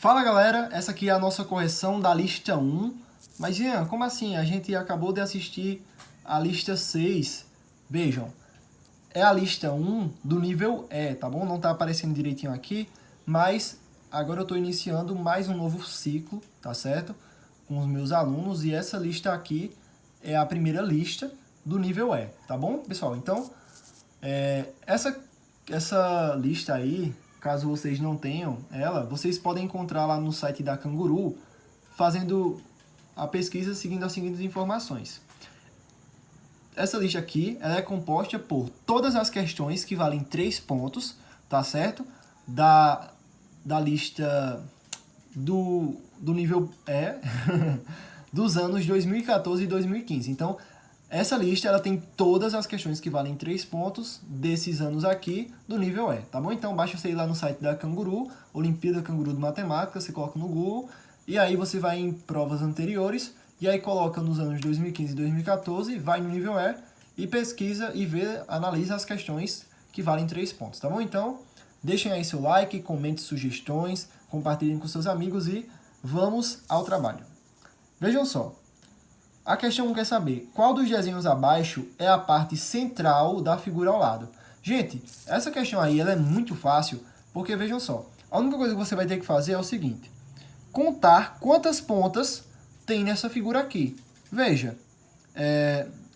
Fala galera, essa aqui é a nossa correção da lista 1. Mas Ian, como assim? A gente acabou de assistir a lista 6. Vejam, é a lista 1 do nível E, tá bom? Não tá aparecendo direitinho aqui, mas agora eu estou iniciando mais um novo ciclo, tá certo? Com os meus alunos, e essa lista aqui é a primeira lista do nível E, tá bom, pessoal? Então, essa lista aí, caso vocês não tenham ela, vocês podem encontrar lá no site da Canguru, fazendo a pesquisa seguindo as seguintes informações. Essa lista aqui ela é composta por todas as questões que valem 3 pontos, tá certo? Da lista do nível E dos anos 2014 e 2015. Então, essa lista ela tem todas as questões que valem 3 pontos desses anos aqui do nível E, tá bom? Então, basta você ir lá no site da Canguru, Olimpíada Canguru de Matemática, você coloca no Google, e aí você vai em provas anteriores, e aí coloca nos anos 2015 e 2014, vai no nível E, e pesquisa e vê, analisa as questões que valem 3 pontos, tá bom? Então, deixem aí seu like, comente sugestões, compartilhem com seus amigos e vamos ao trabalho. Vejam só, a questão 1 quer saber qual dos desenhos abaixo é a parte central da figura ao lado. Gente, essa questão aí ela é muito fácil, porque vejam só, a única coisa que você vai ter que fazer é o seguinte: contar quantas pontas tem nessa figura aqui. Veja,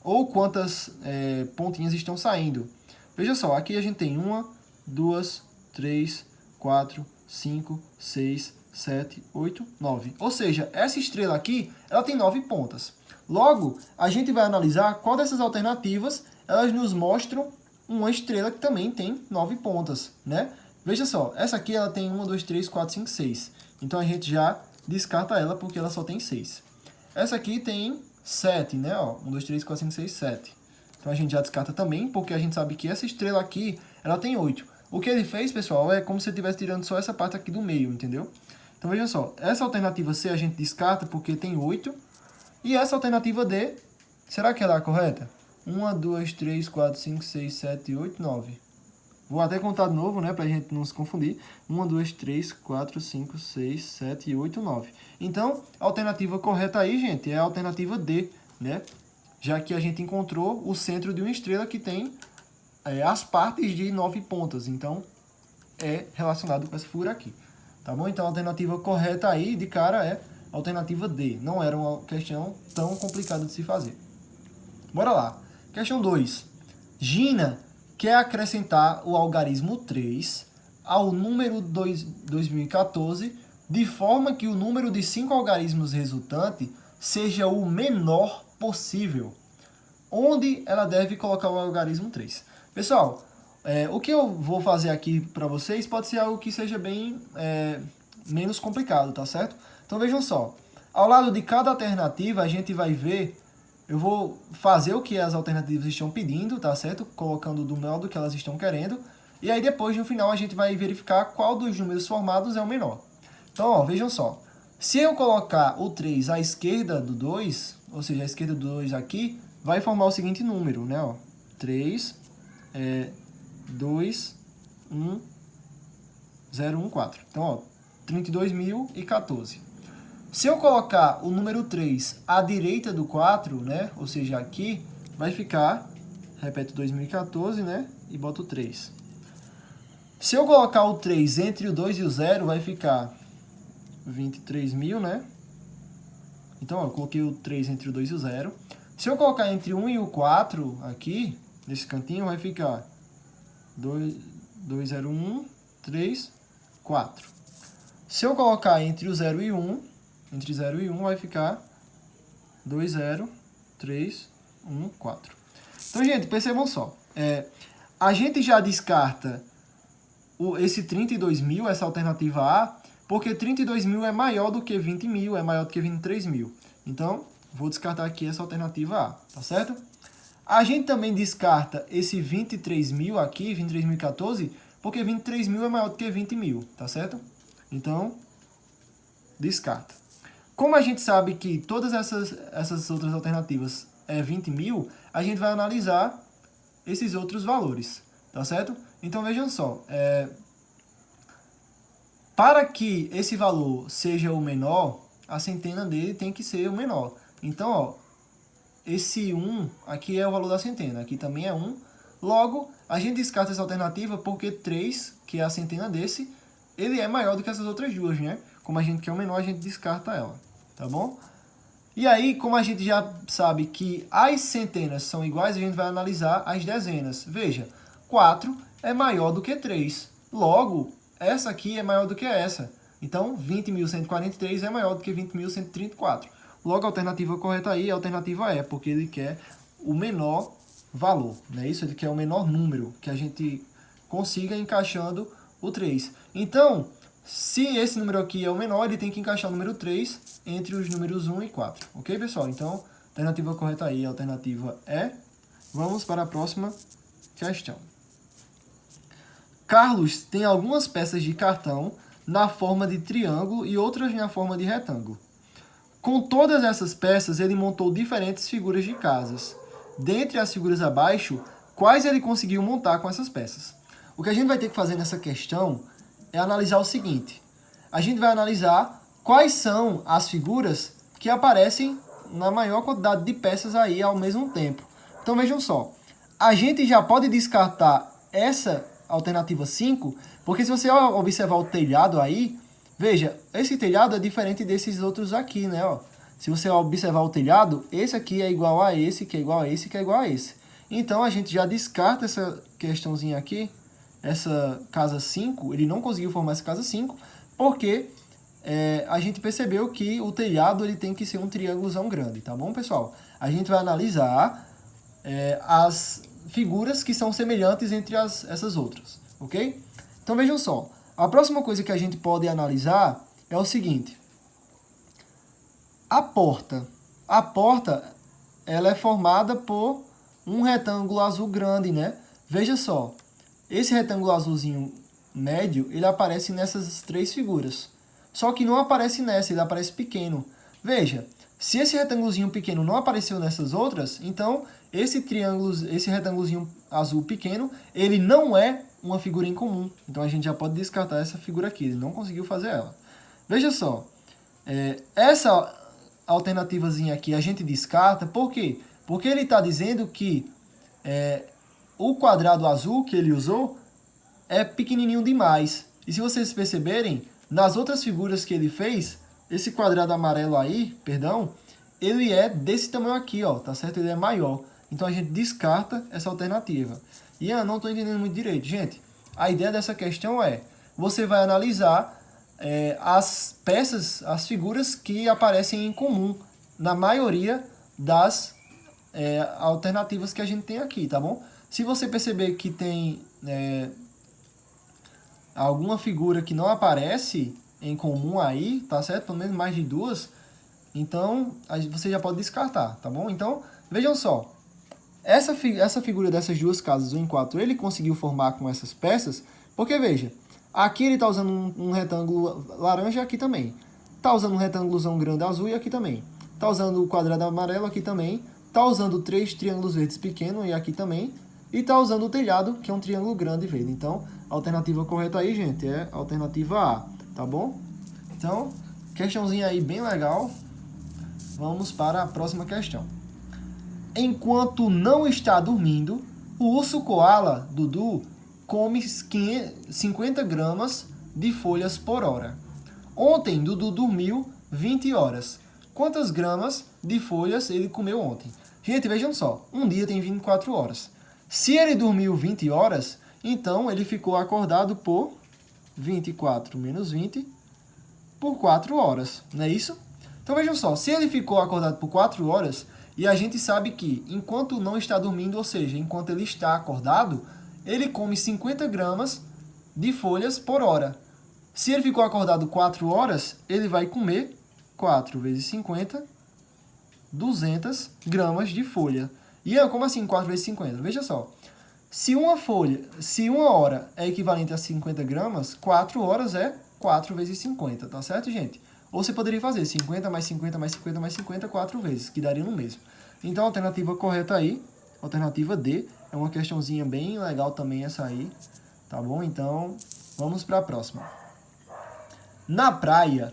ou quantas pontinhas estão saindo. Veja só, aqui a gente tem 1, 2, 3, 4, 5, 6, 7, 8, 9. Ou seja, essa estrela aqui, ela tem 9 pontas. Logo, a gente vai analisar qual dessas alternativas elas nos mostram uma estrela que também tem 9 pontas, né? Veja só, essa aqui ela tem 1, 2, 3, 4, 5, 6. Então a gente já descarta ela porque ela só tem 6. Essa aqui tem 7, né? Ó, 1, 2, 3, 4, 5, 6, 7. Então a gente já descarta também porque a gente sabe que essa estrela aqui ela tem 8. O que ele fez, pessoal, é como se ele estivesse tirando só essa parte aqui do meio, entendeu? Então veja só, essa alternativa C a gente descarta porque tem 8. E essa alternativa D, será que ela é a correta? 1, 2, 3, 4, 5, 6, 7, 8, 9. Vou até contar de novo, né, pra gente não se confundir. 1, 2, 3, 4, 5, 6, 7, 8, 9. Então, a alternativa correta aí, gente, é a alternativa D, né? Já que a gente encontrou o centro de uma estrela que tem as partes de 9 pontas. Então, é relacionado com essa figura aqui. Tá bom? Então, a alternativa correta aí, de cara, é a alternativa D. Não era uma questão tão complicada de se fazer. Bora lá. Questão 2. Gina quer acrescentar o algarismo 3 ao número 2014 de forma que o número de 5 algarismos resultante seja o menor possível. Onde ela deve colocar o algarismo 3? Pessoal, o que eu vou fazer aqui para vocês pode ser algo que seja bem menos complicado, tá certo? Então vejam só, ao lado de cada alternativa a gente vai ver, eu vou fazer o que as alternativas estão pedindo, tá certo? Colocando do modo que elas estão querendo, e aí depois no final a gente vai verificar qual dos números formados é o menor. Então, ó, vejam só, se eu colocar o 3 à esquerda do 2, ou seja, à esquerda do 2 aqui, vai formar o seguinte número, né? Ó, 3, 2, 1, 0, 1, 4. Então, ó, 32.014. Se eu colocar o número 3 à direita do 4, né? Ou seja, aqui, vai ficar, repete 2014, né? E boto o 3. Se eu colocar o 3 entre o 2 e o 0, vai ficar 23.000, né? Então, ó, eu coloquei o 3 entre o 2 e o 0. Se eu colocar entre o 1 e o 4 aqui, nesse cantinho, vai ficar 201, 3, 4. Se eu colocar entre o 0 e 1, entre 0 e 1 vai ficar 20, 3, 1, 4. Então, gente, percebam só. A gente já descarta esse 32.000, essa alternativa A, porque 32.000 é maior do que 20.000, é maior do que 23.000. Então, vou descartar aqui essa alternativa A, tá certo? A gente também descarta esse 23.000 aqui, 23.014, porque 23.000 é maior do que 20.000, tá certo? Então, descarta. Como a gente sabe que todas essas outras alternativas é 20.000, a gente vai analisar esses outros valores, tá certo? Então, vejam só, Para que esse valor seja o menor, a centena dele tem que ser o menor. Então, ó, esse 1 aqui é o valor da centena, aqui também é 1. Logo, a gente descarta essa alternativa porque 3, que é a centena desse, ele é maior do que essas outras duas, né? Como a gente quer o menor, a gente descarta ela, tá bom? E aí, como a gente já sabe que as centenas são iguais, a gente vai analisar as dezenas. Veja, 4 é maior do que 3. Logo, essa aqui é maior do que essa. Então, 20.143 é maior do que 20.134. Logo, a alternativa correta aí, a alternativa é, porque ele quer o menor valor, não é isso? Ele quer o menor número, que a gente consiga encaixando o 3. Então, se esse número aqui é o menor, ele tem que encaixar o número 3 entre os números 1 e 4. Ok, pessoal? Então, a alternativa correta aí, a alternativa é... Vamos para a próxima questão. Carlos tem algumas peças de cartão na forma de triângulo e outras na forma de retângulo. Com todas essas peças, ele montou diferentes figuras de casas. Dentre as figuras abaixo, quais ele conseguiu montar com essas peças? O que a gente vai ter que fazer nessa questão é analisar o seguinte. A gente vai analisar quais são as figuras que aparecem na maior quantidade de peças aí ao mesmo tempo. Então, vejam só. A gente já pode descartar essa alternativa 5, porque se você observar o telhado aí, veja, esse telhado é diferente desses outros aqui, né? Ó. Se você observar o telhado, esse aqui é igual a esse, que é igual a esse, que é igual a esse. Então, a gente já descarta essa questãozinha aqui, essa casa 5, ele não conseguiu formar essa casa 5, porque a gente percebeu que o telhado ele tem que ser um triângulozão grande, tá bom, pessoal? A gente vai analisar as figuras que são semelhantes entre essas outras, ok? Então, vejam só. A próxima coisa que a gente pode analisar é o seguinte. A porta. A porta, ela é formada por um retângulo azul grande, né? Veja só. Esse retângulo azulzinho médio, ele aparece nessas três figuras. Só que não aparece nessa, ele aparece pequeno. Veja, se esse retângulozinho pequeno não apareceu nessas outras, então esse retângulozinho azul pequeno, ele não é uma figura em comum. Então a gente já pode descartar essa figura aqui, ele não conseguiu fazer ela. Veja só, essa alternativazinha aqui a gente descarta, por quê? Porque ele está dizendo que o quadrado azul que ele usou é pequenininho demais. E se vocês perceberem, nas outras figuras que ele fez, esse quadrado amarelo aí, perdão, ele é desse tamanho aqui, ó, tá certo? Ele é maior. Então a gente descarta essa alternativa. E eu não estou entendendo muito direito. Gente, a ideia dessa questão é, você vai analisar as peças, as figuras que aparecem em comum na maioria das alternativas que a gente tem aqui, tá bom? Se você perceber que tem alguma figura que não aparece em comum aí, tá certo? Pelo menos mais de duas, então você já pode descartar, tá bom? Então, vejam só, essa figura dessas duas casas, 1 e 4, ele conseguiu formar com essas peças, porque veja, aqui ele está usando um retângulo laranja aqui também, está usando um retângulozão grande azul e aqui também, está usando o quadrado amarelo aqui também, está usando 3 triângulos verdes pequenos e aqui também, e está usando o telhado, que é um triângulo grande verde. Então, a alternativa correta aí, gente, é a alternativa A, tá bom? Então, questãozinha aí bem legal. Vamos para a próxima questão. Enquanto não está dormindo, o urso koala, Dudu, come 50 gramas de folhas por hora. Ontem, Dudu dormiu 20 horas. Quantas gramas de folhas ele comeu ontem? Gente, vejam só, um dia tem 24 horas. Se ele dormiu 20 horas, então ele ficou acordado por 24 menos 20 por 4 horas, não é isso? Então vejam só, se ele ficou acordado por 4 horas, e a gente sabe que enquanto não está dormindo, ou seja, enquanto ele está acordado, ele come 50 gramas de folhas por hora. Se ele ficou acordado 4 horas, ele vai comer 4 vezes 50, 200 gramas de folha. E como assim 4 vezes 50? Veja só, se uma hora é equivalente a 50 gramas, 4 horas é 4 vezes 50, tá certo, gente? Ou você poderia fazer 50 mais 50 mais 50 mais 50, 4 vezes, que daria no mesmo. Então, a alternativa correta aí, alternativa D, é uma questãozinha bem legal também essa aí, tá bom? Então, vamos para a próxima. Na praia,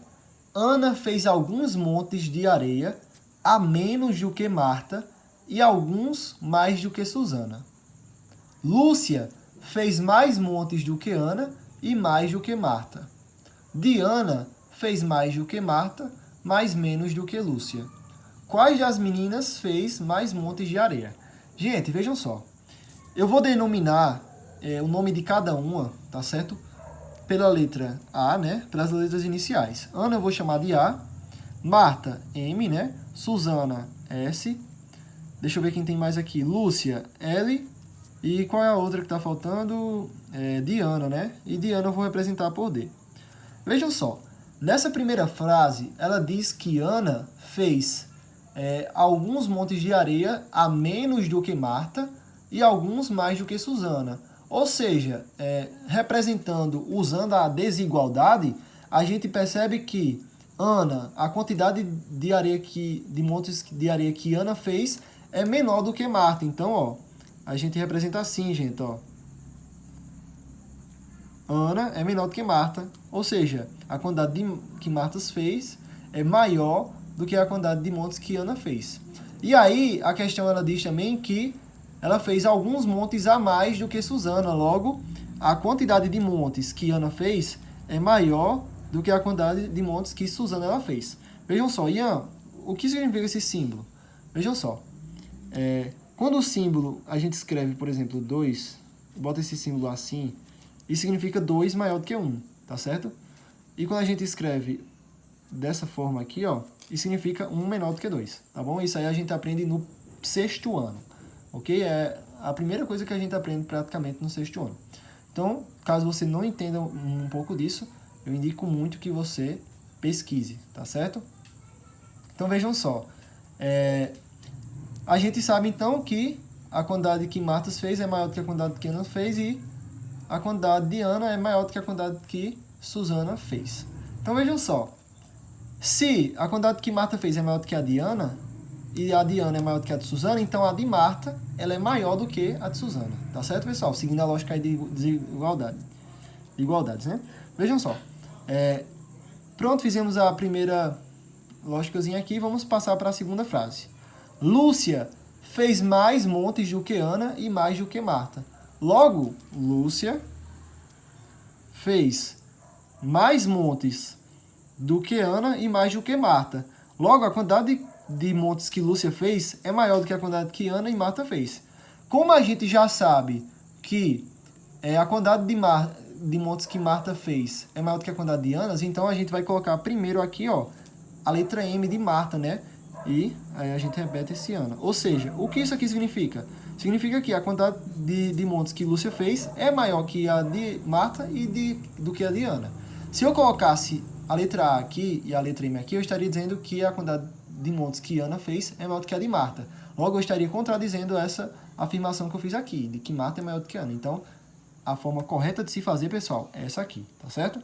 Ana fez alguns montes de areia a menos do que Marta e alguns mais do que Susana. Lúcia fez mais montes do que Ana e mais do que Marta. Diana fez mais do que Marta, mas menos do que Lúcia. Quais das meninas fez mais montes de areia? Gente, vejam só. Eu vou denominar o nome de cada uma, tá certo? Pela letra A, né? Pelas letras iniciais. Ana eu vou chamar de A. Marta, M, né? Susana, S. Deixa eu ver quem tem mais aqui. Lúcia, L. E qual é a outra que está faltando? Diana, né? E Diana eu vou representar por D. Vejam só. Nessa primeira frase, ela diz que Ana fez alguns montes de areia a menos do que Marta e alguns mais do que Susana. Ou seja, representando, usando a desigualdade, a gente percebe que Ana, a quantidade de areia de montes de areia que Ana fez é menor do que Marta. Então, ó, a gente representa assim, gente, ó. Ana é menor do que Marta, ou seja, a quantidade que Marta fez é maior do que a quantidade de montes que Ana fez. E aí, a questão ela diz também que ela fez alguns montes a mais do que Susana. Logo, a quantidade de montes que Ana fez é maior do que a quantidade de montes que Susana ela fez. Vejam só, Ian, o que significa esse símbolo? Vejam só, quando o símbolo a gente escreve, por exemplo, 2, bota esse símbolo assim, isso significa 2 maior do que 1, tá certo? E quando a gente escreve dessa forma aqui, ó, isso significa 1 menor do que 2, tá bom? Isso aí a gente aprende no 6º ano, ok? É a primeira coisa que a gente aprende praticamente no 6º ano. Então, caso você não entenda um pouco disso, eu indico muito que você pesquise, tá certo? Então, vejam só. A gente sabe, então, que a quantidade que Marta fez é maior do que a quantidade que Ana fez e a quantidade de Ana é maior do que a quantidade que Susana fez. Então, vejam só. Se a quantidade que Marta fez é maior do que a de Ana, e a de Ana é maior do que a de Susana, então a de Marta ela é maior do que a de Susana. Tá certo, pessoal? Seguindo a lógica aí de desigualdade. Igualdades, né? Vejam só. Pronto, fizemos a primeira lógicazinha aqui. Vamos passar para a segunda frase. Lúcia fez mais montes do que Ana e mais do que Marta. Logo, Lúcia fez mais montes do que Ana e mais do que Marta. Logo, a quantidade de montes que Lúcia fez é maior do que a quantidade que Ana e Marta fez. Como a gente já sabe que a quantidade de montes que Marta fez é maior do que a quantidade de Ana, então a gente vai colocar primeiro aqui, ó, a letra M de Marta, né? E aí a gente repete esse Ana. Ou seja, o que isso aqui significa? Significa que a quantidade de montes que Lúcia fez é maior que a de Marta e do que a de Ana. Se eu colocasse a letra A aqui e a letra M aqui, eu estaria dizendo que a quantidade de montes que Ana fez é maior do que a de Marta. Logo, eu estaria contradizendo essa afirmação que eu fiz aqui, de que Marta é maior do que Ana. Então, a forma correta de se fazer, pessoal, é essa aqui, tá certo?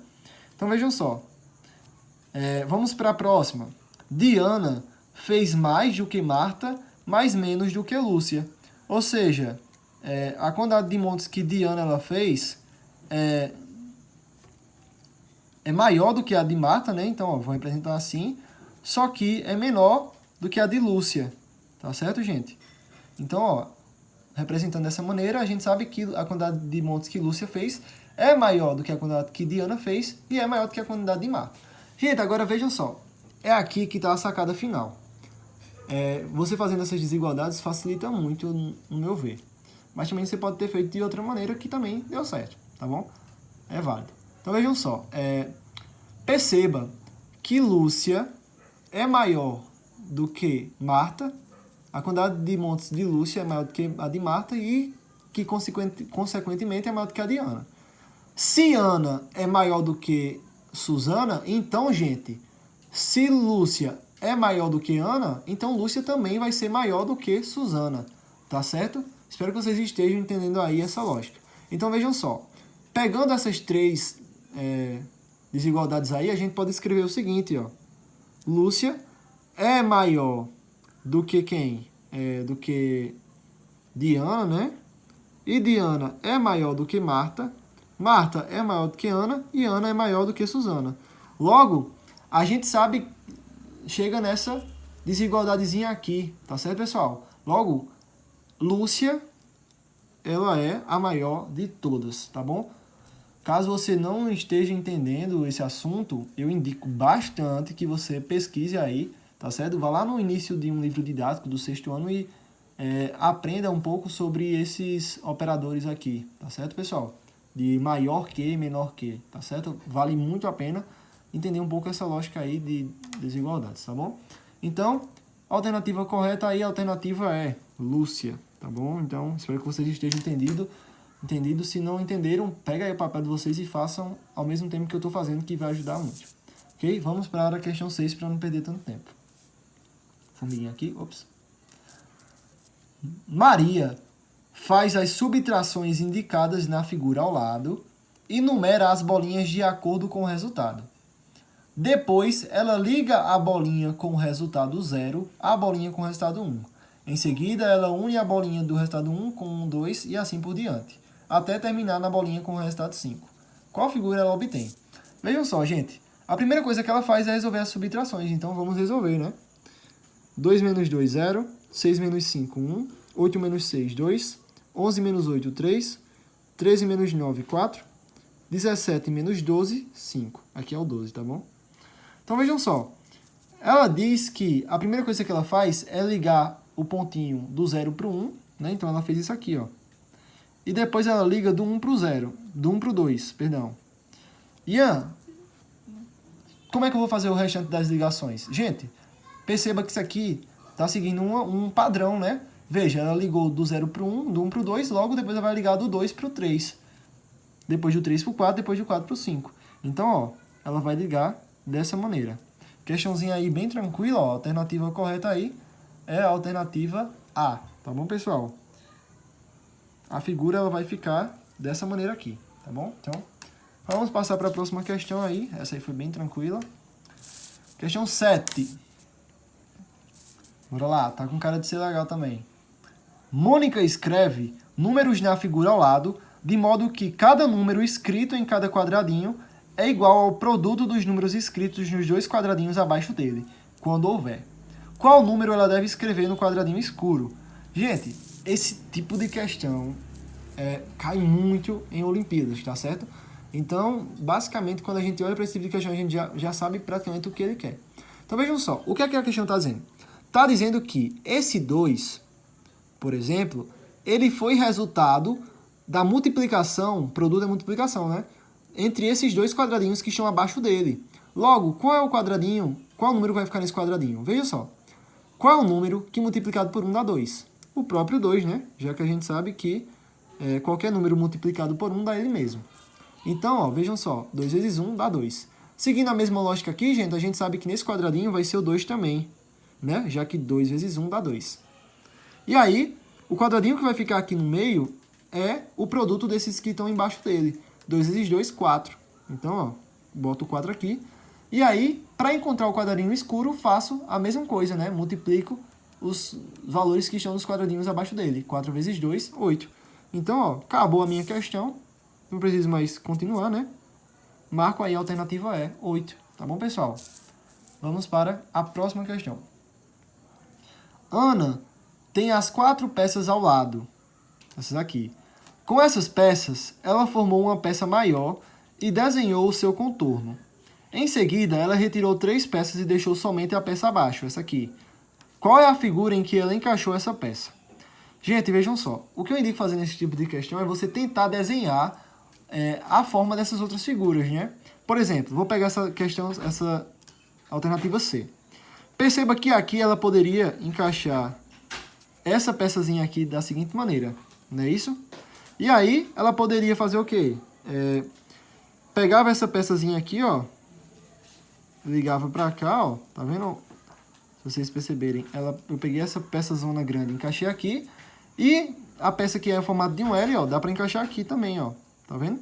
Então, vejam só. Vamos para a próxima. Diana fez mais do que Marta, mas menos do que Lúcia. Ou seja, a quantidade de montes que Diana ela fez é maior do que a de Marta, né? Então, ó, vou representar assim. Só que é menor do que a de Lúcia. Tá certo, gente? Então, ó, representando dessa maneira, a gente sabe que a quantidade de montes que Lúcia fez é maior do que a quantidade que Diana fez e é maior do que a quantidade de Marta. Gente, agora vejam só. É aqui que está a sacada final. Você fazendo essas desigualdades facilita muito, no meu ver. Mas também você pode ter feito de outra maneira que também deu certo, tá bom? É válido. Então vejam só. Perceba que Lúcia é maior do que Marta. A quantidade de montes de Lúcia é maior do que a de Marta e que, consequentemente, é maior do que a de Ana. Se Ana é maior do que Susana, então, gente, se Lúcia é maior do que Ana, então Lúcia também vai ser maior do que Susana, tá certo? Espero que vocês estejam entendendo aí essa lógica. Então, vejam só. Pegando essas três desigualdades aí, a gente pode escrever o seguinte, ó. Lúcia é maior do que quem? Do que Diana, né? E Diana é maior do que Marta. Marta é maior do que Ana e Ana é maior do que Susana. Logo, a gente sabe, chega nessa desigualdadezinha aqui, tá certo, pessoal? Logo, Lúcia, ela é a maior de todas, tá bom? Caso você não esteja entendendo esse assunto, eu indico bastante que você pesquise aí, tá certo? Vá lá no início de um livro didático do 6º ano e aprenda um pouco sobre esses operadores aqui, tá certo, pessoal? De maior que e menor que, tá certo? Vale muito a pena entender um pouco essa lógica aí de desigualdades, tá bom? Então, a alternativa correta aí, a alternativa é Lúcia, tá bom? Então, espero que vocês estejam entendido. Se não entenderam, pega aí o papel de vocês e façam ao mesmo tempo que eu estou fazendo, que vai ajudar muito. Ok? Vamos para a questão 6 para não perder tanto tempo. Formiguinha aqui, ops. Maria faz as subtrações indicadas na figura ao lado e numera as bolinhas de acordo com o resultado. Depois, ela liga a bolinha com o resultado 0 à bolinha com o resultado 1. Em seguida, ela une a bolinha do resultado 1 com o 2 e assim por diante, até terminar na bolinha com o resultado 5. Qual figura ela obtém? Vejam só, gente. A primeira coisa que ela faz é resolver as subtrações, então vamos resolver, né? 2 menos 2, 0. 6 menos 5, 1. 8 menos 6, 2. 11 menos 8, 3. 13 menos 9, 4. 17 menos 12, 5. Aqui é o 12, tá bom? Então, vejam só. Ela diz que a primeira coisa que ela faz é ligar o pontinho do 0 para o 1, né? Então, ela fez isso aqui, ó. E depois ela liga do 1 para o 0. Do 1 para o 2, perdão. Ian, como é que eu vou fazer o restante das ligações? Gente, perceba que isso aqui está seguindo um padrão, né? Veja, ela ligou do 0 para o 1, do 1 para o 2, logo depois ela vai ligar do 2 para o 3. Depois do 3 para o 4, depois do 4 para o 5. Então, ó, ela vai ligar dessa maneira. Questãozinha aí bem tranquila, ó. A alternativa correta aí é a alternativa A, tá bom, pessoal? A figura ela vai ficar dessa maneira aqui, tá bom? Então, vamos passar para a próxima questão aí. Essa aí foi bem tranquila. Questão 7. Bora lá, tá com cara de ser legal também. Mônica escreve números na figura ao lado, de modo que cada número escrito em cada quadradinho é igual ao produto dos números escritos nos dois quadradinhos abaixo dele, quando houver. Qual número ela deve escrever no quadradinho escuro? Gente, esse tipo de questão cai muito em Olimpíadas, tá certo? Então, basicamente, quando a gente olha para esse tipo de questão, a gente já sabe praticamente o que ele quer. Então, vejam só, o que é que a questão está dizendo? Está dizendo que esse 2, por exemplo, ele foi resultado da multiplicação, produto da multiplicação, né? Entre esses dois quadradinhos que estão abaixo dele. Logo, qual é o quadradinho? Qual número vai ficar nesse quadradinho? Veja só. Qual é o número que multiplicado por 1 dá 2? O próprio 2, né? Já que a gente sabe que qualquer número multiplicado por 1 dá ele mesmo. Então, ó, vejam só. 2 vezes 1 dá 2. Seguindo a mesma lógica aqui, gente, a gente sabe que nesse quadradinho vai ser o 2 também, né? Já que 2 vezes 1 dá 2. E aí, o quadradinho que vai ficar aqui no meio é o produto desses que estão embaixo dele. 2 vezes 2, 4. Então, ó, boto o 4 aqui. E aí, para encontrar o quadradinho escuro, faço a mesma coisa, né? Multiplico os valores que estão nos quadradinhos abaixo dele. 4 vezes 2, 8. Então, ó, acabou a minha questão. Não preciso mais continuar, né? Marco aí a alternativa é 8. Tá bom, pessoal? Vamos para a próxima questão. Ana tem as 4 peças ao lado. Essas aqui. Com essas peças, ela formou uma peça maior e desenhou o seu contorno. Em seguida, ela retirou 3 peças e deixou somente a peça abaixo, essa aqui. Qual é a figura em que ela encaixou essa peça? Gente, vejam só. O que eu indico fazer nesse tipo de questão é você tentar desenhar a forma dessas outras figuras, né? Por exemplo, vou pegar essa questão, essa alternativa C. Perceba que aqui ela poderia encaixar essa peçazinha aqui da seguinte maneira, não é isso? E aí, ela poderia fazer o quê? Pegava essa peçazinha aqui, ó, ligava pra cá, ó, tá vendo? Se vocês perceberem, eu peguei essa peçazona grande, encaixei aqui, e a peça que é o formato de um L, ó, dá pra encaixar aqui também, ó, tá vendo?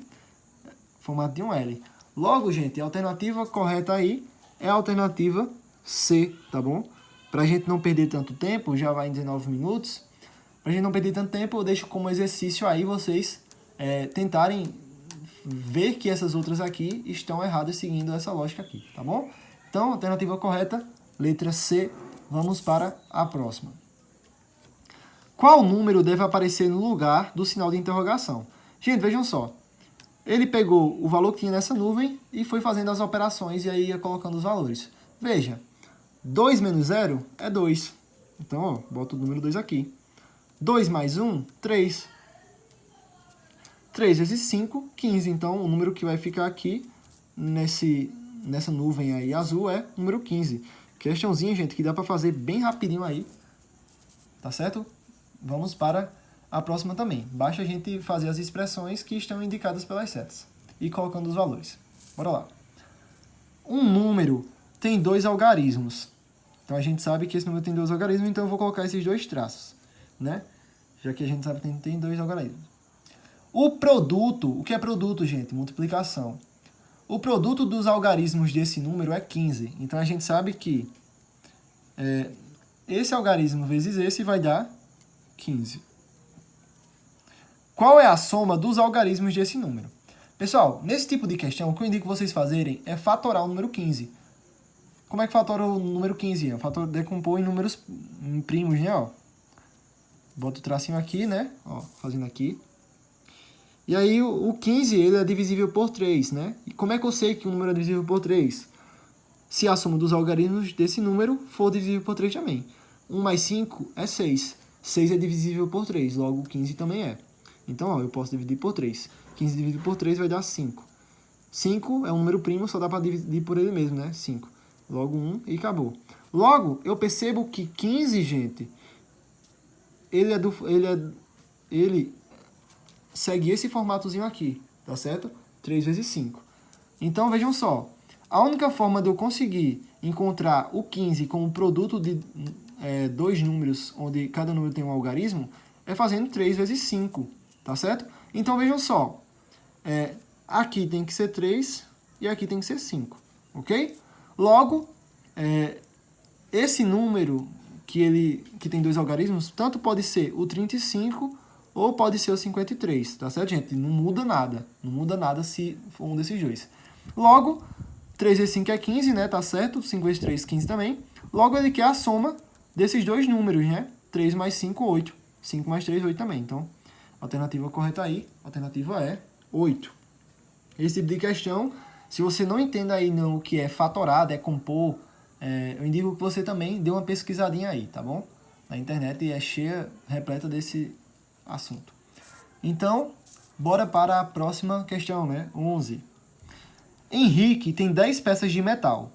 Formato de um L. Logo, gente, a alternativa correta aí é a alternativa C, tá bom? Pra gente não perder tanto tempo, já vai em 19 minutos, pra gente não perder tanto tempo, eu deixo como exercício aí vocês tentarem ver que essas outras aqui estão erradas seguindo essa lógica aqui, tá bom? Então, alternativa correta, letra C. Vamos para a próxima. Qual número deve aparecer no lugar do sinal de interrogação? Gente, vejam só. Ele pegou o valor que tinha nessa nuvem e foi fazendo as operações e aí ia colocando os valores. Veja, 2 menos 0 é 2. Então, ó, bota o número 2 aqui. 2 mais 1, 3. 3 vezes 5, 15. Então, o número que vai ficar aqui nessa nuvem aí azul é número 15. Questãozinha, gente, que dá para fazer bem rapidinho aí. Tá certo? Vamos para a próxima também. Basta a gente fazer as expressões que estão indicadas pelas setas e colocando os valores. Bora lá. Um número tem 2 algarismos. Então, a gente sabe que esse número tem 2 algarismos, então eu vou colocar esses 2 traços, né? Já que a gente sabe que tem 2 algarismos. O produto, o que é produto, gente? Multiplicação. O produto dos algarismos desse número é 15. Então, a gente sabe que esse algarismo vezes esse vai dar 15. Qual é a soma dos algarismos desse número? Pessoal, nesse tipo de questão, o que eu indico vocês fazerem é fatorar o número 15. Como é que fatora o número 15? Eu decompor em números em primos, né? Ó. Bota o tracinho aqui, né? Ó, fazendo aqui. E aí o 15 ele é divisível por 3, né? E como é que eu sei que o número é divisível por 3? Se a soma dos algarismos desse número for divisível por 3 também. 1 mais 5 é 6. 6 é divisível por 3, logo 15 também é. Então, ó, eu posso dividir por 3. 15 dividido por 3 vai dar 5. 5 é um número primo, só dá para dividir por ele mesmo, né? 5. Logo 1 e acabou. Logo, eu percebo que 15, gente, ele segue esse formatozinho aqui, tá certo? 3 vezes 5. Então, vejam só. A única forma de eu conseguir encontrar o 15 como produto de 2 números, onde cada número tem um algarismo, é fazendo 3 vezes 5, tá certo? Então, vejam só. Aqui tem que ser 3 e aqui tem que ser 5, ok? Logo, esse número que tem 2 algarismos, tanto pode ser o 35 ou pode ser o 53, tá certo, gente? Não muda nada. Não muda nada se for um desses dois. Logo, 3 vezes 5 é 15, né? Tá certo? 5 vezes 3, 15 também. Logo, ele quer a soma desses dois números, né? 3 mais 5, 8. 5 mais 3, 8 também. Então, a alternativa correta aí, a alternativa é 8. Esse tipo de questão, se você não entende aí não o que é fatorado, é compor, eu indico que você também dê uma pesquisadinha aí, tá bom? Na internet é cheia, repleta desse assunto. Então, bora para a próxima questão, né? 11. Henrique tem 10 peças de metal,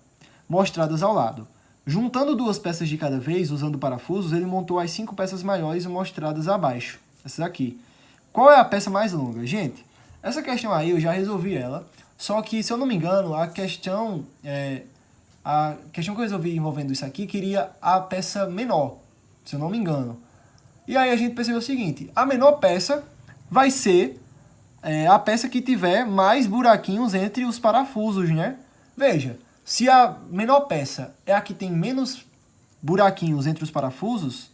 mostradas ao lado. Juntando 2 peças de cada vez, usando parafusos, ele montou as 5 peças maiores mostradas abaixo. Essas aqui. Qual é a peça mais longa? Gente, essa questão aí eu já resolvi ela, só que, se eu não me engano, a questão que eu resolvi envolvendo isso aqui queria a peça menor, se eu não me engano. E aí a gente percebeu o seguinte, a menor peça vai ser a peça que tiver mais buraquinhos entre os parafusos, né? Veja, se a menor peça é a que tem menos buraquinhos entre os parafusos,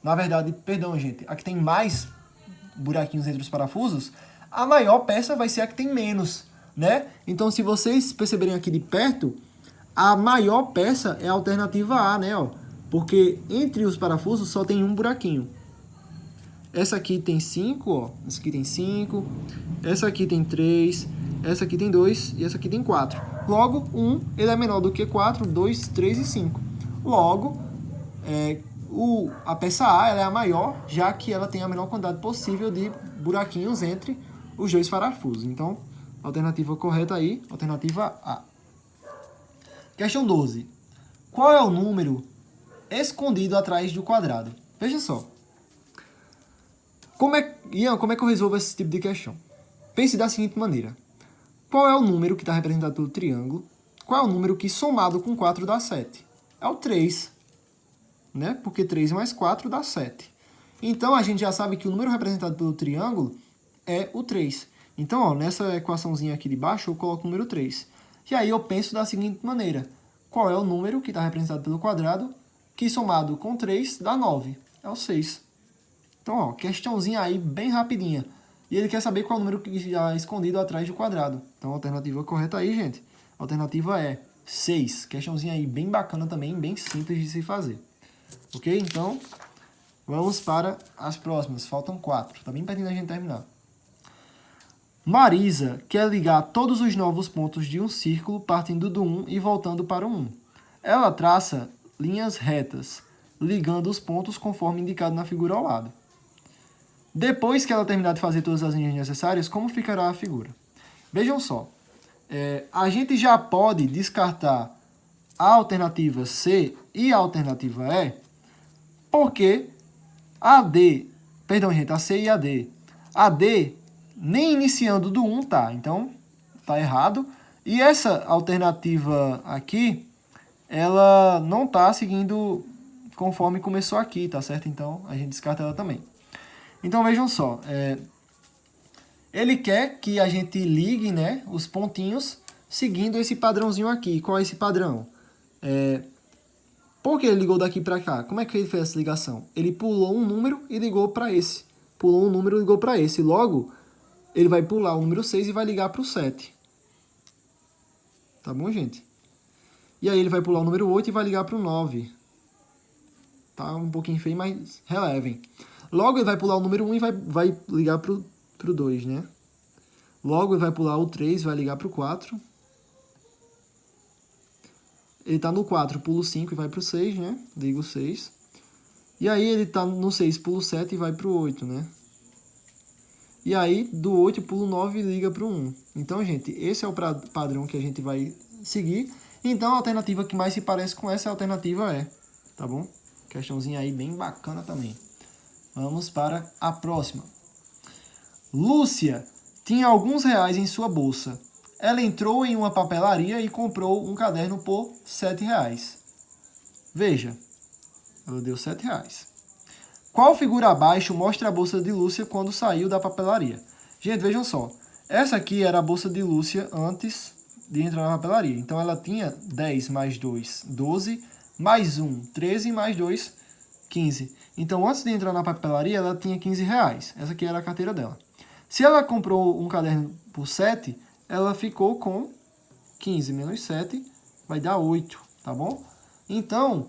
na verdade, perdão, gente, a que tem mais buraquinhos entre os parafusos, a maior peça vai ser a que tem menos, né? Então, se vocês perceberem aqui de perto, a maior peça é a alternativa A, né? Ó, porque entre os parafusos só tem um buraquinho. Essa aqui tem 5, ó. Essa aqui tem 5. Essa aqui tem 3. Essa aqui tem 2. E essa aqui tem 4. Logo, 1 ele é menor do que 4, 2, 3 e 5. Logo, a peça A ela é a maior, já que ela tem a menor quantidade possível de buraquinhos entre os dois parafusos. Então, alternativa correta aí, alternativa A. Questão 12. Qual é o número escondido atrás do quadrado? Veja só. Ian, como é que eu resolvo esse tipo de questão? Pense da seguinte maneira. Qual é o número que está representado pelo triângulo? Qual é o número que somado com 4 dá 7? É o 3. Né? Porque 3 mais 4 dá 7. Então, a gente já sabe que o número representado pelo triângulo é o 3. Então, ó, nessa equaçãozinha aqui de baixo, eu coloco o número 3. E aí eu penso da seguinte maneira. Qual é o número que está representado pelo quadrado, que somado com 3 dá 9? É o 6. Então, ó, questãozinha aí bem rapidinha. E ele quer saber qual é o número que está escondido atrás do quadrado. Então, a alternativa correta aí, gente, a alternativa é 6. Questãozinha aí bem bacana também, bem simples de se fazer. Ok? Então, vamos para as próximas. Faltam 4. Tá bem pertinho da gente terminar. Marisa quer ligar todos os novos pontos de um círculo partindo do 1 e voltando para o 1. Ela traça linhas retas, ligando os pontos conforme indicado na figura ao lado. Depois que ela terminar de fazer todas as linhas necessárias, como ficará a figura? Vejam só, a gente já pode descartar a alternativa C e a alternativa E, porque a C e a D. A D, nem iniciando do 1 tá, então tá errado. E essa alternativa aqui, ela não tá seguindo conforme começou aqui, tá certo? Então, a gente descarta ela também. Então, vejam só, ele quer que a gente ligue, né, os pontinhos seguindo esse padrãozinho aqui. Qual é esse padrão? Por que ele ligou daqui para cá? Como é que ele fez essa ligação? Ele pulou um número e ligou para esse. Pulou um número e ligou para esse. Logo, ele vai pular o número 6 e vai ligar para o 7. Tá bom, gente? E aí ele vai pular o número 8 e vai ligar para o 9. Tá um pouquinho feio, mas relevem. Logo, ele vai pular o número 1 e vai ligar para o 2, né? Logo, ele vai pular o 3 e vai ligar para o 4. Ele está no 4, pula o 5 e vai para o 6, né? Liga o 6. E aí ele está no 6, pula o 7 e vai para o 8, né? E aí, do 8, pula o 9 e liga para o 1. Então, gente, esse é o padrão que a gente vai seguir. Então, a alternativa que mais se parece com essa é a alternativa E. Tá bom? Questãozinha aí bem bacana também. Vamos para a próxima. Lúcia tinha alguns reais em sua bolsa. Ela entrou em uma papelaria e comprou um caderno por R$7. Veja, ela deu R$7. Qual figura abaixo mostra a bolsa de Lúcia quando saiu da papelaria? Gente, vejam só. Essa aqui era a bolsa de Lúcia antes de entrar na papelaria. Então, ela tinha 10 mais 2, 12, mais 1, 13, mais 2, 15. Então, antes de entrar na papelaria, ela tinha R$15. Essa aqui era a carteira dela. Se ela comprou um caderno por 7, ela ficou com 15 menos 7, vai dar 8, tá bom? Então,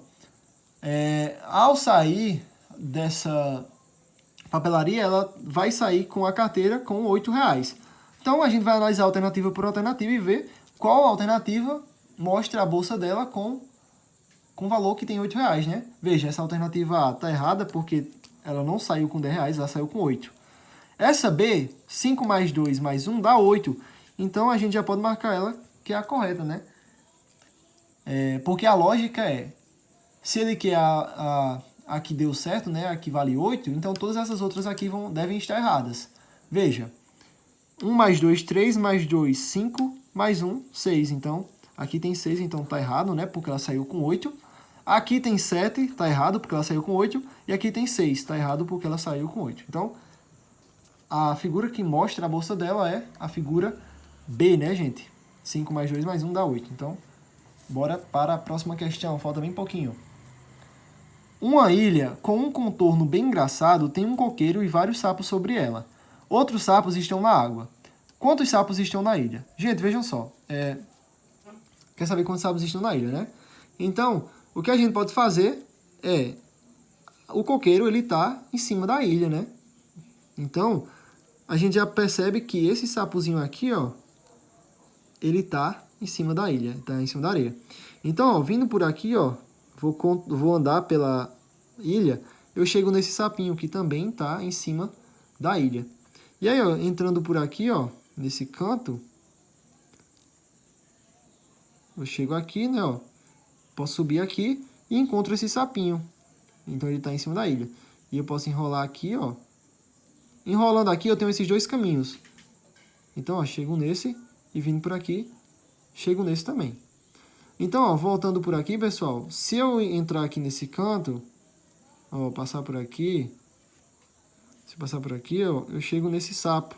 ao sair dessa papelaria, ela vai sair com a carteira com R$8. Então, a gente vai analisar alternativa por alternativa e ver qual alternativa mostra a bolsa dela com valor que tem R$8, né? Veja, essa alternativa A está errada porque ela não saiu com R$10, ela saiu com 8. Essa B, 5 mais 2 mais 1 dá 8. Então, a gente já pode marcar ela que é a correta, né? Porque a lógica é, se ele quer a que deu certo, né? A que vale 8, então todas essas outras aqui devem estar erradas. Veja, 1 mais 2, 3, mais 2, 5, mais 1, 6. Então, aqui tem 6, então tá errado, né? Porque ela saiu com 8. Aqui tem 7, tá errado, porque ela saiu com 8. E aqui tem 6, tá errado, porque ela saiu com 8. Então, a figura que mostra a bolsa dela é a figura B, né, gente? 5 mais 2 mais 1 dá 8. Então, bora para a próxima questão. Falta bem pouquinho. Uma ilha com um contorno bem engraçado tem um coqueiro e vários sapos sobre ela. Outros sapos estão na água. Quantos sapos estão na ilha? Gente, vejam só. Quer saber quantos sapos estão na ilha, né? Então, o que a gente pode fazer é... O coqueiro, ele está em cima da ilha, né? Então, a gente já percebe que esse sapozinho aqui, ó, ele está em cima da ilha, está em cima da areia. Então, ó, vindo por aqui, ó, vou andar pela ilha, eu chego nesse sapinho que também está em cima da ilha. E aí, ó, entrando por aqui, ó, nesse canto, eu chego aqui, né, ó, posso subir aqui e encontro esse sapinho. Então, ele está em cima da ilha. E eu posso enrolar aqui, ó. Enrolando aqui, eu tenho esses dois caminhos. Então, ó, chego nesse e vindo por aqui, chego nesse também. Então, ó, voltando por aqui, pessoal, se eu entrar aqui nesse canto, ó, passar por aqui, se passar por aqui, ó, eu chego nesse sapo.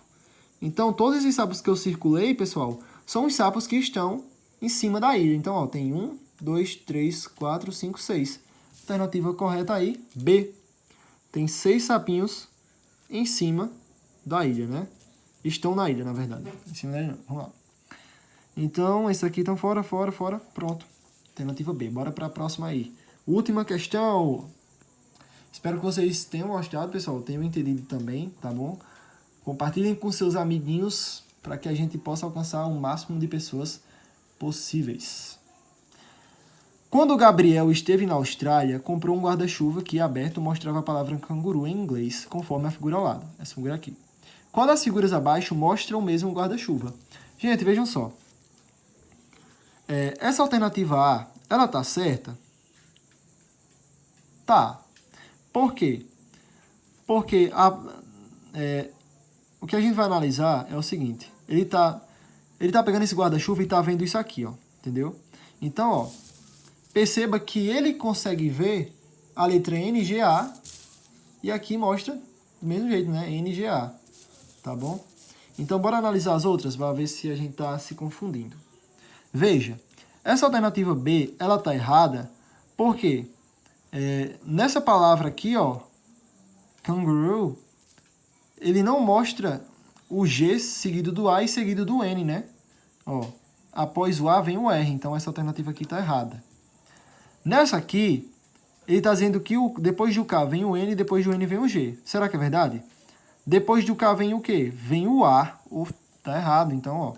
Então, todos esses sapos que eu circulei, pessoal, são os sapos que estão em cima da ilha. Então, ó, tem 1, 2, 3, 4, 5, 6. Alternativa correta aí, B. Tem 6 sapinhos em cima da ilha, né? Estão na ilha, na verdade. Em cima da ilha não. Vamos lá. Então, esse aqui estão fora, pronto. Alternativa B. Bora para a próxima aí. Última questão. Espero que vocês tenham gostado, pessoal. Tenham entendido também, tá bom? Compartilhem com seus amiguinhos para que a gente possa alcançar o máximo de pessoas possíveis. Quando o Gabriel esteve na Austrália, comprou um guarda-chuva que, aberto, mostrava a palavra canguru em inglês, conforme a figura ao lado. Essa figura aqui. Qual das figuras abaixo mostra o mesmo guarda-chuva? Gente, vejam só. Essa alternativa A, ela tá certa? Tá. Por quê? Porque o que a gente vai analisar é o seguinte. Ele tá pegando esse guarda-chuva e tá vendo isso aqui, ó. Entendeu? Então, ó. Perceba que ele consegue ver a letra NGA e aqui mostra do mesmo jeito, né? NGA. Tá bom? Então, bora analisar as outras para ver se a gente tá se confundindo. Veja, essa alternativa B, ela tá errada porque nessa palavra aqui, ó, kangaroo, ele não mostra o G seguido do A e seguido do N, né? Ó, após o A vem o R, então essa alternativa aqui tá errada. Nessa aqui, ele está dizendo que depois do K vem o N e depois do N vem o G. Será que é verdade? Depois do K vem o quê? Vem o A. Tá errado, então, ó.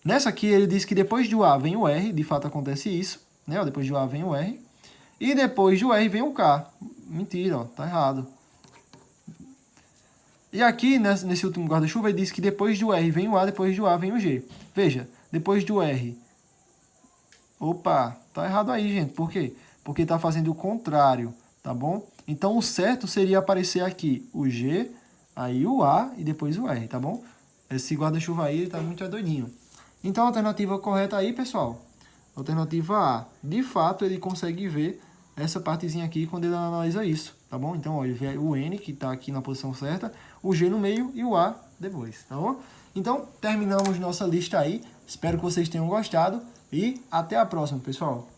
Nessa aqui, ele diz que depois do A vem o R. De fato, acontece isso. Né? Ó, depois do A vem o R. E depois do R vem o K. Mentira, ó. Tá errado. E aqui, nesse último guarda-chuva, ele diz que depois do R vem o A, depois do A vem o G. Veja, depois do R... Opa, tá errado aí, gente. Por quê? Porque tá fazendo o contrário, tá bom? Então, o certo seria aparecer aqui o G, aí o A e depois o R, tá bom? Esse guarda-chuva aí tá muito doidinho. Então, a alternativa correta aí, pessoal, alternativa A. De fato, ele consegue ver essa partezinha aqui quando ele analisa isso, tá bom? Então, ó, ele vê o N, que tá aqui na posição certa, o G no meio e o A depois, tá bom? Então, terminamos nossa lista aí. Espero que vocês tenham gostado. E até a próxima, pessoal!